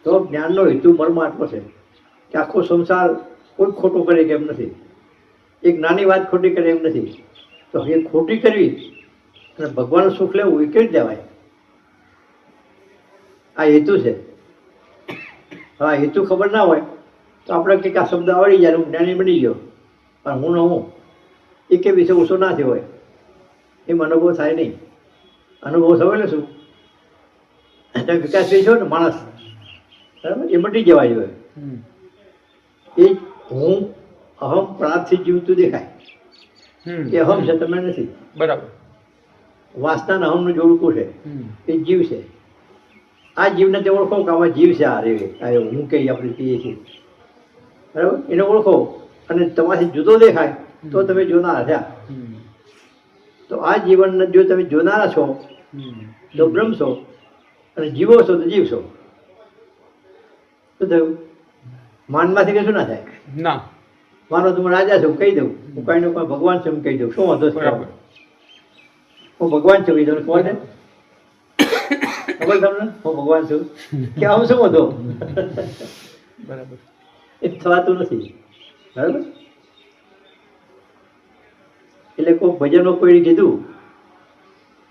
તો જ્ઞાનનો હેતુ પરમાત્મા છે કે આખો સંસાર કોઈ ખોટું કરે કે એમ નથી, એક નાની વાત ખોટી કરે એમ નથી. તો એ ખોટી કરવી અને ભગવાનનું સુખ લેવું એ કેવી દેવાય? આ હેતુ છે. હા, હેતુ ખબર ના હોય તો આપણે કંઈક આ શબ્દ આવડી જાય, હું જ્ઞાની બની ગયો, પણ હું ન હું એ કે વિશે ઓછો ના થયો હોય એમ અનુભવ થાય નહીં. અનુભવ થયો એટલે શું? વિકાસ થઈ છો ને માણસ, બરાબર, એ મટી જવા જોઈએ. એ હું અહમ પ્રાણથી જીવતું દેખાય એ અહમ છે, તમે નથી. બરાબર. વાસના અહમનું જોડકું છે, એ જીવ છે. આ જીવને તે ઓળખો કે આમાં જીવ છે, આ રે આ હું કહીએ આપણે કહીએ છીએ, બરાબર, એને ઓળખો અને તમારી જુદો દેખાય તો તમે જોનારા થયા. તો આ જીવનને જો તમે જોનારા છો તો બ્રહ્મ છો, અને જીવો છો તો જીવ છો. શું થયું? માનમાંથી કશું ના થાય. ના, માનો તમે રાજા છો કહી દઉં, હું કઈ નું ભગવાન છું એમ કહી દઉં, શું વાંધો છે? હું ભગવાન છું કહી દઉં, કોને ખબર તમને હું ભગવાન છું કે આમ શું વાંધો? બરાબર. એ થવાતું નથી. બરાબર. એટલે કોઈ ભજનમાં કોઈ કીધું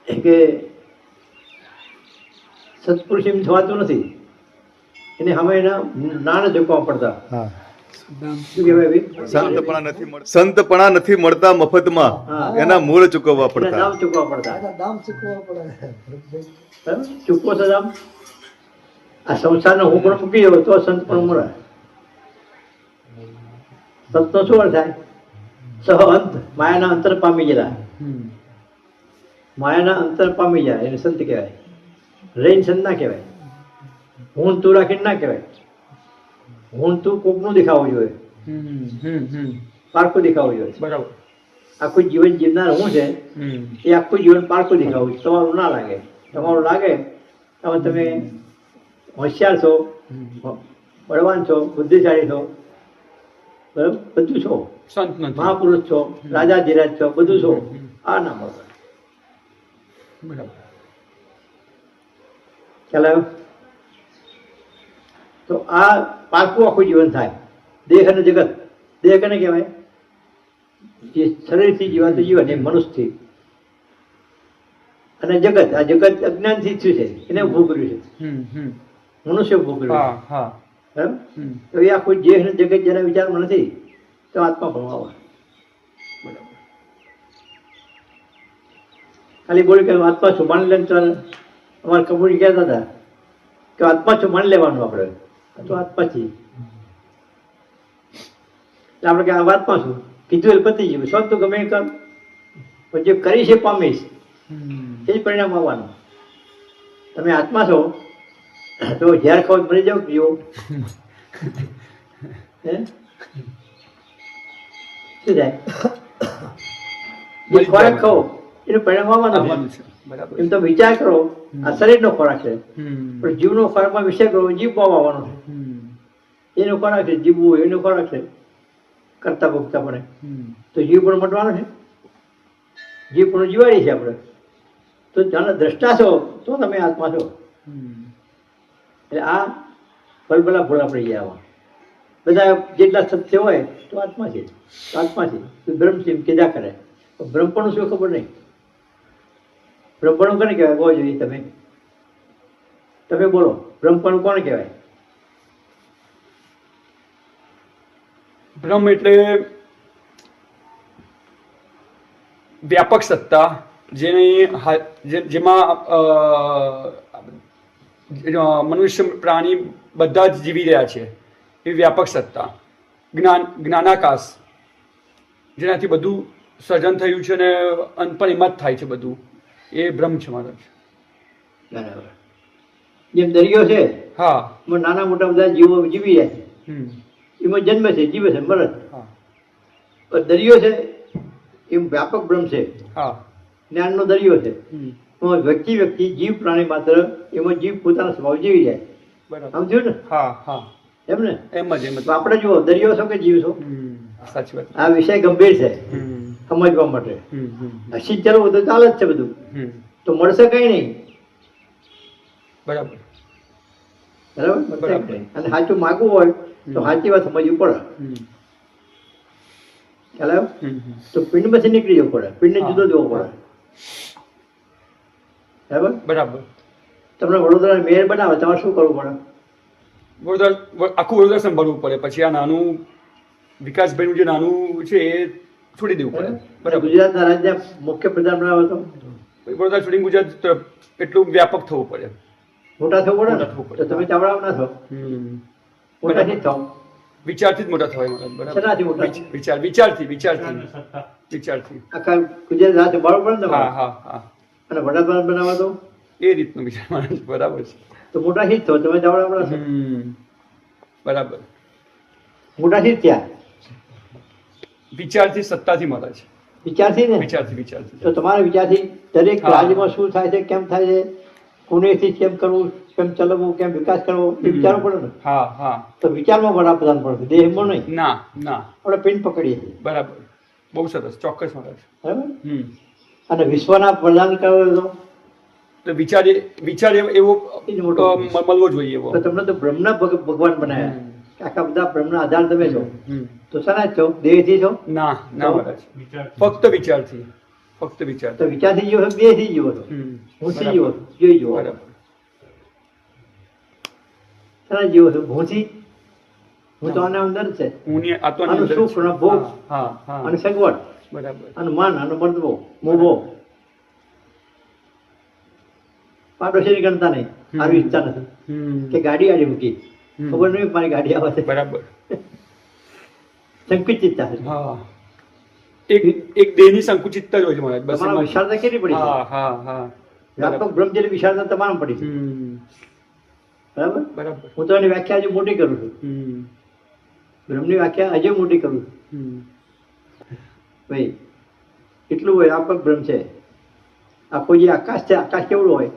કે સત્પુરુષ એમ થવાતું નથી, એને સામે એના નાણાં ચૂકવવા પડતા. શું કહેવાય ભાઈ? સંતપણા નથી મળતા મફતમાં, એના મૂળ ચૂકવવા એના પડતા. દામ ચૂકવવા પડતા. બરાબર? ચૂકવો છો દામ. આ સંસારનો હું પણ મૂકી દઉં તો સંત પણ મળે. સંતનો શું અર્થ થાય? સહ અંત, માયાના અંતર પામી ગયેલા. માયાના અંતર પામી જાય એને સંત કહેવાય. રહીને સંત ના કહેવાય. હું તું રાખીને ના કહેવાય. હું તું કોકનું દેખાવું જોઈએ, પારખું દેખાવું જોઈએ. બરાબર. આખું જીવન જીવનાર હું છે એ આખું જીવન પારખું દેખાવું છે. તમારું ના લાગે. તમારું લાગે તો તમે હોશિયાર છો, બળવાન છો, બુદ્ધિશાળી છો, બરાબર, બધું છો, સંત નથી. મહાપુરુષ છો, રાજા ધીરાજ છો, બધું છો. આ ના મળે. બરાબર. ખ્યાલ આવ્યો? તો આ પાકું આખું જીવન થાય. દેહ અને જગત. દેહ કને કહેવાય? જે શરીરથી જીવાતું જીવન, એ મનુષ્યથી. અને જગત, આ જગત અજ્ઞાનથી થયું છે, એને ઊભું કર્યું છે. મનુષ્ય ઊભું કર્યું. બરાબર. તો એ આખું દેહ અને જગત જેના વિચારમાં નથી તો આત્મા ભણવા આવે. ખાલી બોલી કે આત્મા છું માની લે. અમારા કબૂરી કહેતા હતા કે આત્મા છું માની લેવાનું આપણે, તો આત્મા છીએ. આપણે કે આત્મા છું કીધું એટલે પતી ગયું. સ્વત તો ગમે એ કર, પણ જે કરીશ એ પામીશ, એ જ પરિણામ આવવાનું. તમે આત્મા છો તો ઝેર ખાવ મરી જાવ પીવો, હે શું થાય? જે ખોરાક ખાઓ એનું પરિણામ આવવાનું છે. એમ તો વિચાર કરો, આ શરીરનો ખોરાક છે, પણ જીવનો ખોરાકમાં વિષય કરો, જીવ આવવાનો છે. એનો ખોરાક છે, જીવવું એનો ખોરાક છે. કરતા ભોગતા પડે તો જીવ પણ મટવાનો છે. જીવ પણ જીવાડી છે આપણે. તો જાણે દ્રષ્ટા છો તો તમે આત્મા છો. એટલે આ ભલભલા ભોળા પડી ગયા. આવા બધા જેટલા સત્ય હોય તો આત્મા છે, તો આત્મા છે. બ્રહ્મ છે એમ કીધા કરે. બ્રહ્મપણું શું ખબર નહીં. બ્રહ્મપણું કોને કહેવાય? બહુ જોઈએ તમે બોલો. બ્રહ્મપણું કોને કહેવાય? બ્રહ્મ એટલે વ્યાપક સત્તા, જેમાં મનુષ્ય પ્રાણી બધા જ જીવી રહ્યા છે. એ વ્યાપક સત્તા, જ્ઞાનાકાશ, જેનાથી બધું સર્જન થયું છે અને અંત પણ એમાં જ થાય છે બધું. એ બ્રહ્મ છે મારો. બરાબર. જેમ દરિયો છે, હા, એમાં નાના મોટા બધા જીવો જીવી જાય છે. એમાં જન્મે છે, જીવે છે, મરે છે. પણ દરિયો છે એમ વ્યાપક બ્રહ્મ છે. હા, જ્ઞાનનો દરિયો છે. વ્યક્તિ જીવ પ્રાણી માત્ર એમાં જીવ પોતાનો સ્વભાવ જીવી જાય. બરાબર. સમજ્યું ને? હા હા, એમ ને? એમ જ. તો આપણે જુઓ, દરિયો છો કે જીવ છો? સાચી વાત. આ વિષય ગંભીર છે સમજવા માટે. હસી ચાલવું તો ચાલે જ છે બધું, તો મળશે કઈ નહીં. બરાબર. બરાબર. અને સાચું માગવું હોય તો સાચી વાત સમજવી પડે. ખ્યાલ આવ્યો? તો પિંડમાંથી નીકળી જવું પડે, પિંડને જુદો જોવો પડે. બરાબર. બરાબર. તમને વડોદરા મેયર બનાવે તમારે શું કરવું પડે? આખું વડોદરા સંભાળવું પડે, પછી આ નાનું વિકાસભાઈનું જે નાનું છે એ છોડી દેવું પડે. બરાબર. ગુજરાતના રાજ્ય મુખ્ય પ્રધાન બનાવે તો વડોદરા છોડીને ગુજરાત તરફ એટલું વ્યાપક થવું પડે, મોટા થવું પડે મોટા ને? થવું પડે. તો તમે ચાવડા ના થો, મોટા થી થાવ. વિચારથી જ મોટા થવાય મહારાજ. બરાબર. શેનાથી મોટા? વિચારથી આખા ગુજરાત રાજ્ય બાળવું પડે ને હા તમારે. હા હા અને વડાપ્રધાન બનાવવા તો એ રીતનું વિચાર મહારાજ. બરાબર છે. તો મોટા થી જ થો, તમે ચાવડા ના થો. બરાબર. મોટા થી જ ત્યાં વિચારથી સત્તાથી મહારાજ. વિચારથી ને. વિચારથી તો તમારા વિચારથી દરેક હા. રાજ્યમાં શું થાય છે, કેમ થાય છે, કોનેથી કેમ કરવું, કેમ ચલાવવું, કેમ વિકાસ કરવો, એ વિચારવું પડે ને. હા હા તો વિચારમાં વડાપ્રધાન પડે, દેહમાં નહીં. ના ના આપણે પિન પકડીએ છીએ. બરાબર. બહુ સરસ. ચોક્કસ મહારાજ. બરાબર. અને વિશ્વના પ્રધાન કરવો તો વિચાર એવો એ જ મોટો. મળવો જોઈએ એવો. તો તમને તો બ્રહ્મના ભગવાન બનાવ્યા. આખા બધા બ્રહ્મના આધાર તમે છો. તો શાના જ છો? દેહથી છો? ના ના મહારાજ. ફક્ત વિચારથી. તો વિચારથી જીવો છો, દેહથી જીવો છો, હુંથી જીવો છો, જોઈ જુઓ. બરાબર. શાના જીવો છો? હુંથી. હું તો આના અંદર છે. આ તો આનું સુખ અને ભોગ હા હા અને સગવડ બરાબર. અને માન અને મર્દવો મોભો. પાડોશીની ગણતા નહીં, સારી ઈચ્છા નથી કે ગાડી આડી મૂકી, ખબર નહીં મારી ગાડી આવે છે. બરાબર. સંકુચિતતા છે. હા. એક દેહની સંકુચિતતા જ હોય છે મહારાજ. બસ તમારા એમાં. વિશાળતા કેટલી પડી છે? હા હા હા વ્યાપક બ્રહ્મ જેટલી વિશાળતા તમારા પડી છે. બરાબર. બરાબર. હું તો એની વ્યાખ્યા હજુ મોટી કરું છું. બ્રહ્મની વ્યાખ્યા હજુ મોટી કરું છું. ભાઈ એટલું હોય, વ્યાપક બ્રહ્મ છે. આખો જે આકાશ છે, આકાશ કેવડું હોય?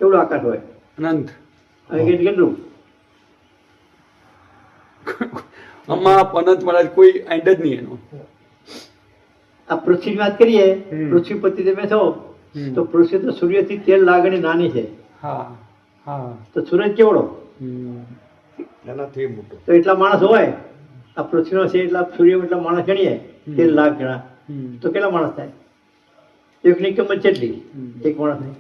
કેવડું આકાશ હોય? અનંત. અને કેટલું? આમાં અનંત મહારાજ કોઈ એન્ડ જ નહીં એનો. આ પૃથ્વીની વાત કરીએ, પૃથ્વી પરથી તમે છો તો પૃથ્વી તો સૂર્યથી 13 લાખ ગણી નાની છે. હા હા તો સૂરજ કેવડો? એનાથી મોટો. તો એટલા માણસ હોય, આ પૃથ્વીનો છે એટલા સૂર્ય એટલા માણસ ગણીએ 13 લાખ ગણા, તો કેટલા માણસ થાય? એકની કિંમત કેટલી? એક માણસની.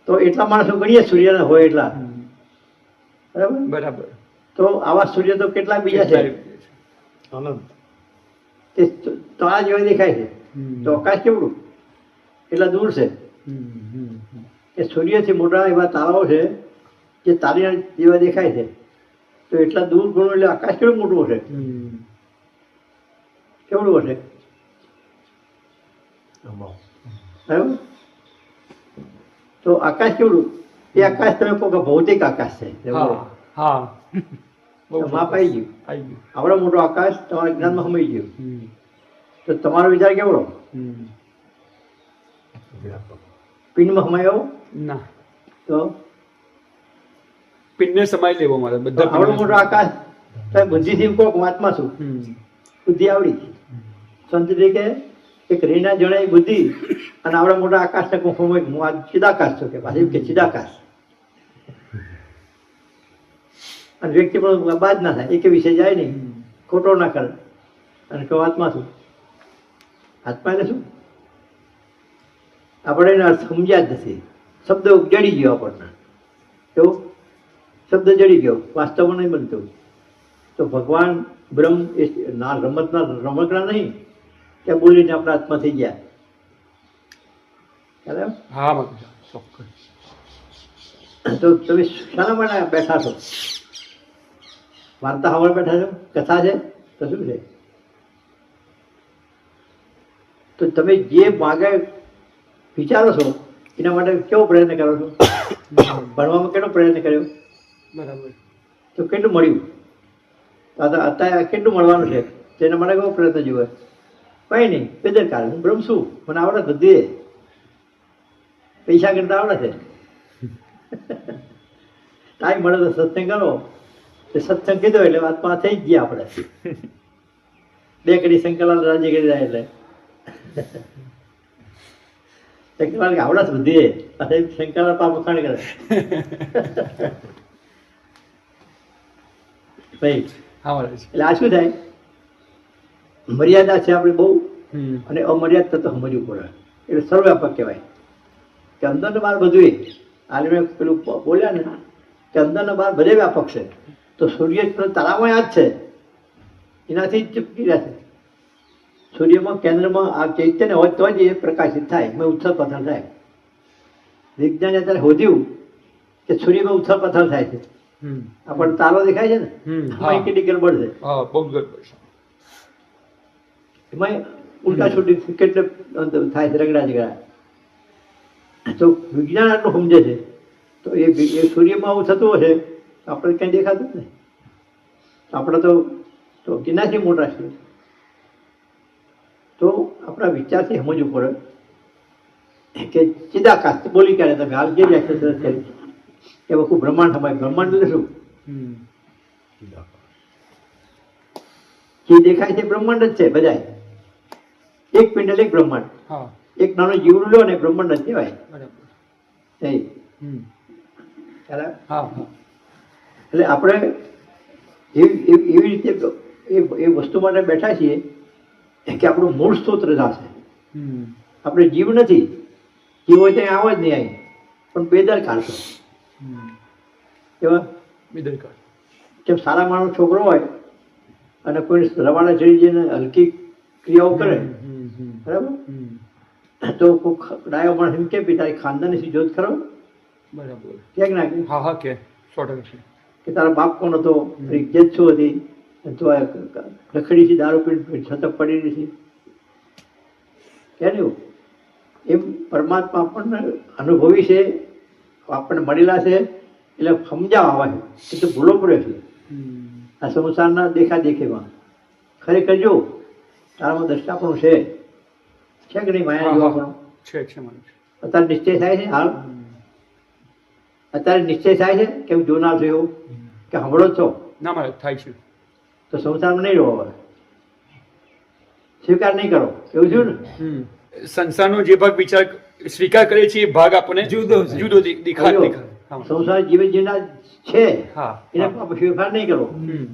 તો એટલા માણસો ગણીએ સૂર્યના હોય એટલા. બરાબર. બરાબર. તો આવા સૂર્ય તો કેટલા બીજા છે? અનંત. તે તારા જેવા દેખાય છે. તો આકાશ કેવડું? એટલા દૂર છે. એ સૂર્યથી મોટા એવા તારાઓ છે જે તારી જેવા દેખાય છે. તો એટલા દૂર ગણું એટલે આકાશ કેવું મોટું હશે? કેવડું હશે? બરાબર. તો આકાશ કેવડું? એ આકાશ તમે કહો કે ભૌતિક આકાશ છે. હા હા તો માપ આવી ગયું. આવી ગયું. આવડો મોટો આકાશ તમારા જ્ઞાનમાં સમાઈ ગયો. તો તમારો વિચાર કેવડો? પિંડમાં સમાયો? ના. તો પિંડને સમાઈ લેવો મારે બધા. આવડો મોટો આકાશ તમે બુદ્ધિથી કહો વાતમાં શું? બુદ્ધિ આવડી. સંત કે એક રીના જણાય બુદ્ધિ અને આવડા મોટા આકાશને કહું હું આ ચિદાકાશ છું કે પાછું કે ચિદાકાશ. અને વ્યક્તિ પણ બાદ ના થાય, એક વિષય જાય નહીં, ખોટો ના કરે. અને કહો આત્મા શું? આત્મા એટલે શું? આપણે એનો અર્થ સમજ્યા જ નથી. શબ્દ જડી ગયો આપણને. કેવું? શબ્દ જડી ગયો, વાસ્તવમાં નહીં બનતું. તો ભગવાન બ્રહ્મ એ ના રમકડા નહીં ત્યાં બોલીને આપણા હાથમાં થઈ ગયા. ખ્યાલ આવ્યો? હા મહારાજ ચોક્કસ. તો તમે શાના માટે બેઠા છો? વાર્તા સાંભળ બેઠા છો? કથા છે તો શું છે? તો તમે જે માગે વિચારો છો એના માટે કેવો પ્રયત્ન કરો છો? ભણવામાં કેટલો પ્રયત્ન કર્યો? બરાબર. તો કેટલું મળ્યું? અત્યારે કેટલું મળવાનું છે? તેના માટે કેવો પ્રયત્ન જોવે? કંઈ નહીં, બેદરકાર. હું બ્રહ્મ છું, મને આવડે બધી. પૈસા કરતા આવડે છે. ટાઈમ મળે તો સત્સંગ કરો. તે સત્સંગ કીધો એટલે વાતમાં થઈ જ ગયા આપણે. 2 કડી સંકલન રાજી કરી જાય એટલે શંકરલાલ કે આવડા બુદ્ધિ શંકરલાલ પાપ વખાણ કરે ભાઈ. હા મહારાજ. એટલે આ શું થાય, મર્યાદા છે આપણી બહુ, હમ. અને અમર્યાદ તત્વ સમજવું પડે. એટલે સર્વવ્યાપક કહેવાય કે અંદર ને બહાર બધું. આજે મેં પેલું બોલ્યા ને કે અંદર ને બહાર બધે વ્યાપક છે, તો સૂર્ય તારામાં આ જ છે, એનાથી જ ચીપકી રહ્યા છે. સૂર્યમાં કેન્દ્રમાં આ ચૈતન્ય હોય તો જ એ પ્રકાશિત થાય, એમાં ઉથલ પાથલ થાય. વિજ્ઞાને અત્યારે શોધ્યું કે સૂર્યમાં ઉથલ પાથલ થાય છે. હમ. આપણને તારો દેખાય છે ને, હમ. એમાં કેટલી ગડબડ છે, હા બહુ ગડબડ છે. એમાં ઉલટા છૂટી કેટલે થાય છે, રગડા ઝઘડા. તો વિજ્ઞાન આટલું સમજે છે, તો એ સૂર્યમાં આવું થતું હશે તો આપણે ક્યાંય દેખાતું જ નહીં. આપણે તો કેનાથી મોટા છીએ. તો આપણા વિચારથી સમજવું પડે કે ચિદાકાશ બોલી ક્યારે તમે હાલ જે વ્યાખ્યા કરી એ વખત બ્રહ્માંડ સમાય. બ્રહ્માંડ એટલે શું? હમ. જે દેખાય છે બ્રહ્માંડ જ છે બધાય. એક પિંડલ એક બ્રહ્માંડ, હા એક નાનો જીવડું લો ને બ્રહ્માંડ જ કહેવાય. બરાબર. નહીં હમ. ખ્યાલ આવે? હા હા. એટલે આપણે એવી રીતે એ વસ્તુ માટે બેઠા છીએ કે આપણું મૂળ સ્ત્રોત રજા છે. હમ. આપણે જીવ નથી, જીવ હોય ત્યાં આવો જ નહીં આવી, પણ બેદરકાર છો. હમ. એવા બેદરકાર. જેમ સારા માણસ છોકરો હોય અને કોઈ રવાડા ચડી જઈને હલકી ક્રિયાઓ કરે, હમ. હમ. બરાબર, હમ. તો કોઈ ડાયો માણસ એમ કે ભઈ તારી ખાનદાની જોત ખરો, બરાબર. ક્યાંક ના કે હા હા કે 100% કે તારા બાપ કોણ હતો, તારી ઇજ્જત શું હતી, તો આ રખડી છે, દારૂ પીને છતક પડી રહી છે, ક્યાં એવું. એમ પરમાત્મા આપણને અનુભવી છે, આપણને મળેલા છે, એટલે સમજાવવા આવે છે કે ભૂલો પડે છે હમ. આ સંસારના દેખાદેખીમાં. ખરેખર જો તારામાં દ્રષ્ટાપણું છે કે નહીં, માયા જોવાપણું છે મહારાજ. અત્યારે નિશ્ચય થાય છે. હાલ અત્યારે નિશ્ચય થાય છે કે હું જોનાર છું એવું, કે સાંભળો જ છો, ના મહારાજ થાય છે. તો સંસારમાં નહીં રહો, હવે સ્વીકાર નહીં કરો, એવું થયું ને. હમ. સંસારનો જે ભાગ વિચાર સ્વીકાર કરે છે એ ભાગ આપણને જુદો દેખાય. સંસાર જીવન જીવના છે, હા એને ફેરફાર નહીં કરો, હમ.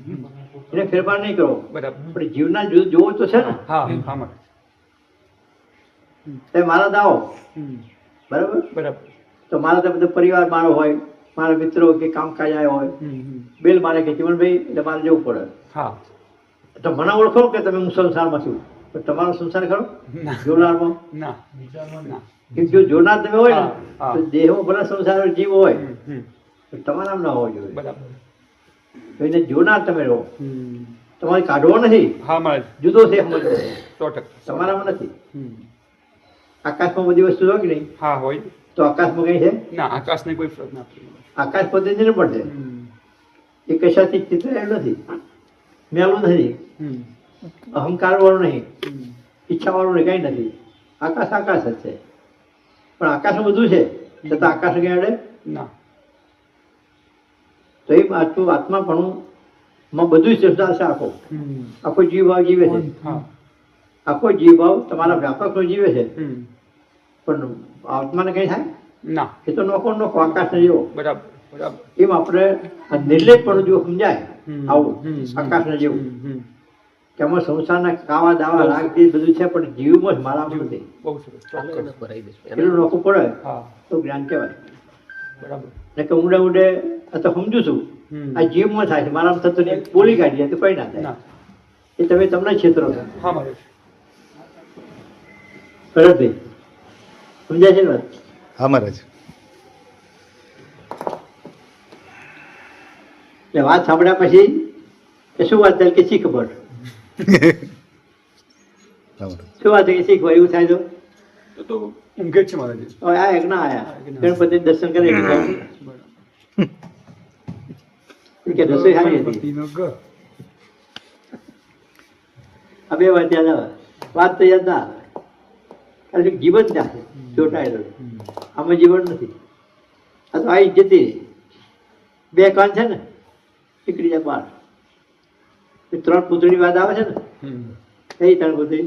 એને ફેરફાર નહીં કરો, બરાબર. પણ જીવના જોવો તો છે ને. હા હા મહારાજ. તે મારા દાવો, હમ. બરાબર, બરાબર. તો મારા તો બધો પરિવાર મારો હોય, મારા મિત્રો કે કામકાજ આવ્યા હોય, હમ. હમ. બેલ મારે કે ચીમનભાઈ એટલે મારે જવું પડે. હા તો મને ઓળખો કે તમે હું સંસારમાં છું, પણ તમારો સંસાર ખરો ના. જોનારમાં? ના ના. કેમ જો જોનાર તમે હોય ને, હા, હા. તો દેહમાં ભલે સંસાર જીવ હોય, હમ. હમ. પણ તમારા ના હોવો જોઈએ. બરાબર. તો એને જોનાર તમે રહો, હમ. તમારે કાઢવો નથી, હા મહારાજ જુદો છે સમજવો, 100%. તમારામાં નથી. હમ. આકાશમાં બધી વસ્તુ હોય કે નહીં, હા હોય. તો આકાશમાં કઈ છે? ના આકાશને કોઈ ફરક ના પડે. આકાશ પદ્ધતિ ન પડશે, હમ. એ કશાથી ચિતરાયેલું નથી, મેલું નથી, હમ. અહંકાર વાળું નહીં, હમ. ઈચ્છા વાળું નહીં, કઈ નથી. આકાશ આકાશ જ છે, પણ આકાશમાં બધું છે છતાં આકાશ ક્યાં અડે? ના. તો એ આટલું આત્માપણું માં બધું જ સંસાર છે. આખો હમ. આખો જીવભાવ જીવે છે, હા. આખો જીવભાવ તમારા વ્યાપકનો જીવે છે, હમ. પણ આત્માને કઈ થાય? ના. એ તો નોખો નોખો આકાશને જેવો. બરાબર બરાબર. એમ આપણે આ નિર્લેપપણું જો સમજાય હમ. આવું હમ. આકાશને જેવું, હમ. હમ. કે આમાં સંસારના કાવા દાવા રાગ જે બધું છે, પણ જીવમાં જ મારામાં નથી. બહુ સરસ. ચોક્કસ. એટલું નોખું પડે હા તો જ્ઞાન કહેવાય. બરાબર. ને કે ઊંડે ઊંડે આ તો સમજુ છું, હમ. આ જીવમાં થાય છે, મારામાં થતું નહીં, બોલી કાઢીએ તો કઈ ના થાય. ના. એ તમે તમને ક્ષેત્રો છો. હા મહારાજ. ભરતભાઈ સમજાય છે ને વાત? હા મહારાજ. એટલે વાત સાંભળ્યા પછી કે શું વાત થાય કે શીખ ખબર, હા મહારાજ. શું વાત છે કે શીખવા એવું થાય તો તો ઊંઘે જ છે મહારાજ. હવે આયા કે ના આયા, ગણપતિ દર્શન કરે કે કે રસોઈ સારી હતી. આ બે વાત યાદ આવે, વાત તો યાદ ના આવે, કારણ કે જીવન ત્યાં છે ચોટાયેલું, આમાં જીવન નથી. આ તો આવી જતી રહી. બે કાન છે ને નીકળી જાય બહાર. એ 3 પુત્રની વાત આવે છે ને, હમ. કઈ 3 પુત્રી?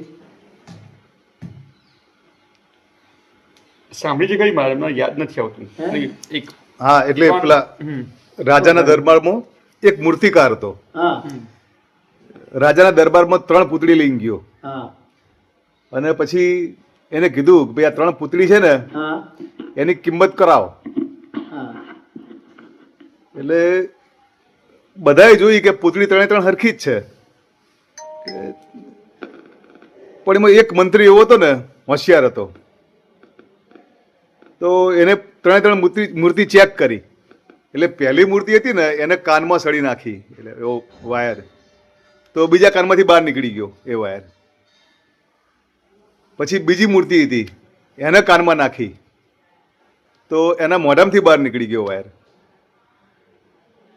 સાંભળી છે કઈ મારે મને યાદ નથી આવતું હે? એક હા એટલે પેલા રાજાના દરબારમાં એક મૂર્તિકાર હતો. હા રાજાના દરબારમાં 3 પૂતળી લઈને ગયો હા અને પછી એને કીધું કે ભાઈ આ 3 પૂતળી છે ને હા એની કિંમત કરાવો. હા એટલે બધાએ જોઈ કે પૂતળી 3 હરખી જ છે, પણ એમાં એક મંત્રી એવો હતો ને, હોશિયાર હતો, તો એને 3 મૂર્તિ ચેક કરી. એટલે પહેલી મૂર્તિ હતી ને એને કાનમાં સળી નાખી, એટલે એવો વાયર, તો બીજા કાનમાંથી બહાર નીકળી ગયો એ વાયર. પછી બીજી મૂર્તિ હતી એને કાનમાં નાખી તો એના મોઢામાંથી બહાર નીકળી ગયો વાયર.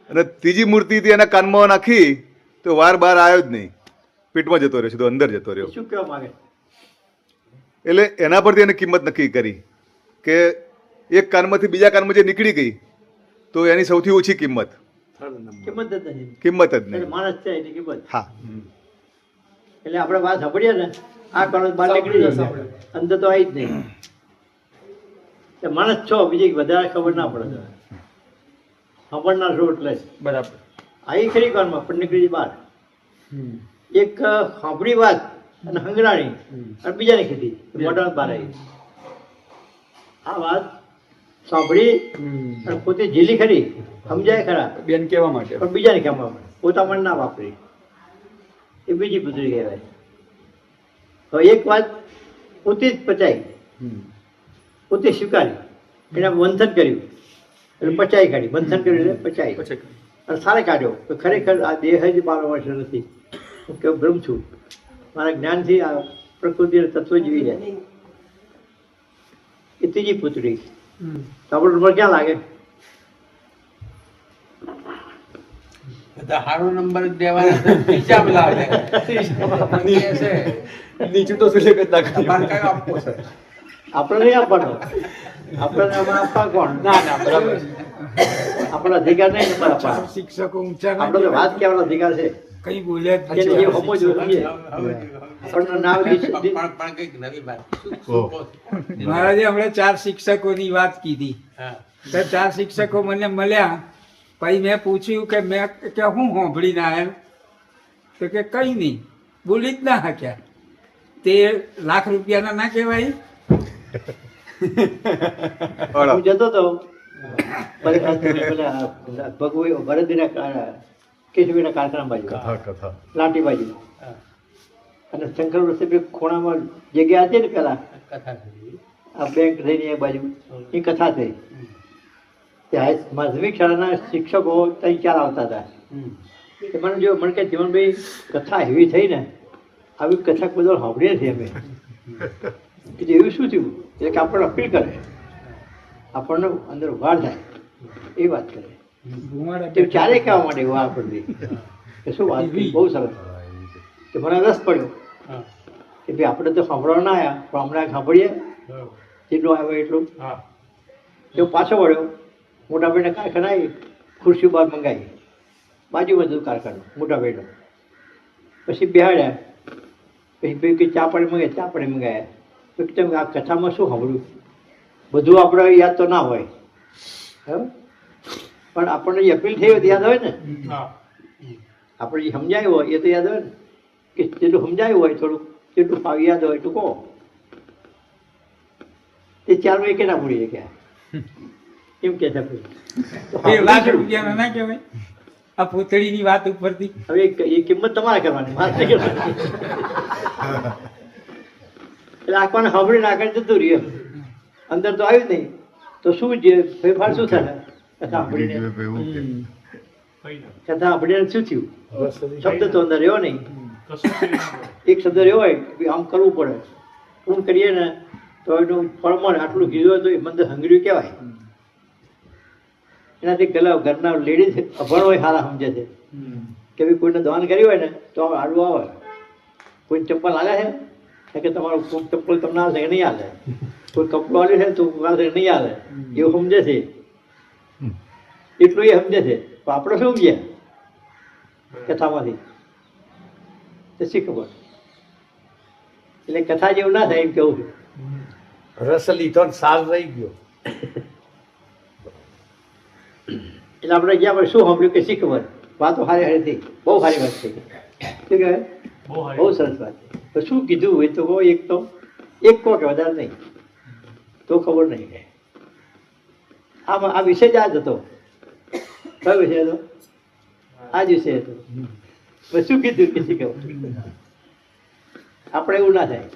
અને ત્રીજી મૂર્તિ હતી એના કાનમાં નાખી તો વાયર બહાર આવ્યો જ નહીં, પેટમાં જતો રહ્યો, સીધો અંદર જતો રહ્યો. શું કહેવા માંગે? એટલે એના પરથી એને કિંમત નક્કી કરી કે એક કાનમાંથી બીજા કાનમાં જે નીકળી ગઈ તો એની સૌથી ઓછી કિંમત, કિંમત જ નથી. કિંમત જ એટલે નહીં. માણસ છે એની કિંમત. હા, એટલે આપણે વાત સાંભળીએ ને, આ કણો બહાર નીકળી જશે, અંદર તો આવી જ નહીં. એટલે માણસ છો, બીજી વધારે ખબર ના પડે. સાંભળનાર છો એટલે બરાબર. આવી ખરી કાનમાં પણ નીકળી બહાર. એક સાંભળી વાત અને હંગરાણી અને બીજાને કીધી, મોઢા બહાર આવી. આ વાત સાંભળી અને પોતે ઝીલી ખરી, સમજાય ખરા, બેન કહેવા માટે. પણ બીજાને કહેવા માટે પોતા મન ના વાપરી, એ બીજી પુત્રી કહેવાય. હવે એક વાત પોતે જ પચાઈ, પોતે સ્વીકારી, એને મંથન કર્યું એટલે પચાઈ કાઢી, મંથન કર્યું એટલે પચાઈ પછી અને સારે કાઢ્યો કે ખરેખર આ દેહ જ મારો વર્ષ નથી, હું કેવું બ્રહ્મ છું, મારા જ્ઞાનથી આ પ્રકૃતિ તત્વ જીવી જાય. એ ત્રીજી પુત્રી. તો આપણો નંબર ક્યાં લાગે? સારો નંબર જ દેવાના બીજા પેલા નીચું તો સિલેક્ટ જ ના કર્યું. કયો આપવો છે? આપણે નહીં આપવાનો, આપણે આમાં આપવા કોણ? ના ના બરાબર. આપણો અધિકાર નહીં નંબર આપવાનો. શિક્ષકો ઊંચા આપણો તો વાત કહેવાનો અધિકાર છે. કઈ બોલ્યા જ એને જે નથી. સમજવું સમજે. આપણને નામ પણ કઈક નવી વાત. મહારાજે હમણાં 4 શિક્ષકોની વાત કીધી. તો 4 શિક્ષકો મને મળ્યા, પછી મેં પૂછ્યું કે મેં કે હું સાંભળીને આવ્યા, તો કે કઈ નહીં, બોલી જ ના શક્યા. તે લાખ રૂપિયાના ના કહેવાય. હું જતો હતો ભરતજીના કેશવીના કારખાના બાજુ, કથા લાંટી બાજુ, અને શંકર રસ્તે ખૂણામાં જગ્યા હતી ને પેલા આ બેંક થઈને એ બાજુ એ કથા થઈ. ત્યાં માધ્યમિક શાળાના શિક્ષકો 3-4 આવતા હતા. એ મને જો મને કે જીવનભાઈ કથા એવી થઈ ને, આવી કથા કોઈ વાર સાંભળીએ છીએ અમે. એટલે એવું શું થયું? એટલે કે આપણને અપીલ કરે, આપણને અંદર ઉઘાડ થાય એ વાત કરે. તે ચારે કહેવા માટે એવા આપણને કે શું વાત કરી, બહુ સરસ. કે મને રસ પડ્યો કે ભાઈ આપણે તો સાંભળવા ના આવ્યા, પણ હમણાં સાંભળીએ જેટલું આવે એટલું. તો પાછો વળ્યો, મોટા ભાઈને કારખાના આવી, ખુરશી બહાર મંગાવી, બાજુમાં હતું કારખાનું મોટા ભાઈનો. પછી બેહાડ્યા, પછી ભાઈ કે ચા પાણી મંગાવી, ચા પાણી મંગાવ્યા. તો કે તમે આ કથામાં શું સાંભળ્યું? બધું આપણે યાદ તો ના હોય, બરાબર, પણ આપણને જે અપીલ થઈ હોય તો યાદ હોય ને, આપણે જે સમજાયું હોય એ તો યાદ હોય ને, કે જેટલું સમજાયું હોય થોડું, જેટલું યાદ હોય એટલું કહો. તે 4 વાગે કે ના ભૂલી ગયા એમ કે છે. 2 લાખ રૂપિયાના ના કહેવાય આ પૂતળીની વાત ઉપરથી. હવે એ કિંમત તમારે કરવાની, મારે નહીં કરવાની. એટલે આખવાને સાંભળીને આગળ જતું રહ્યું, અંદર તો આવ્યું નહીં, તો શું છે ફેરફાર શું થાય? કથા સાંભળીને શું થયું? શબ્દ તો અંદર રહ્યો નહીં. એક શબ્દ રહ્યો હોય કે આમ કરવું પડે, પૂર્ણ કરીએ ને તો એનું ફળ મળે. આટલું કીધું હોય તો એ મંદ હંગર્યું કહેવાય. એનાથી પેલા ઘરના લેડીઝ અભણ હોય સારા સમજે છે કે ભાઈ કોઈને દાન કર્યું હોય ને તો હાડું આવે. કોઈ ચપ્પલ હાલે છે કે તમારું ચપ્પલ તમને આવે છે કે નહીં હાલે, કોઈ કપડું હાલે છે તો આવે નહીં હાલે, એવું સમજે છે. એટલું એ સમજે છે. તો આપણે શું સમજ્યા કથામાંથી? તો શી ખબર? એટલે કથા જેવું ના થાય એમ કેવું છે. રસ લીધો ને સાર રહી ગયો. એટલે આપણે ગયા પછી શું સાંભળ્યું કે શી ખબર વાતો સારી સારી થઈ, બહુ સારી વાત થઈ. શું કહેવાય? બહુ સરસ વાત છે. તો શું કીધું એ તો કહો, એક કહો કે વધારે નહીં તો ખબર નહીં કે આમાં આ વિષય જ આ જ હતો. કયો વિષય હતો? આ જ વિષય હતો. શું કીધું કે શી ખબર? આપણે એવું ના થાય.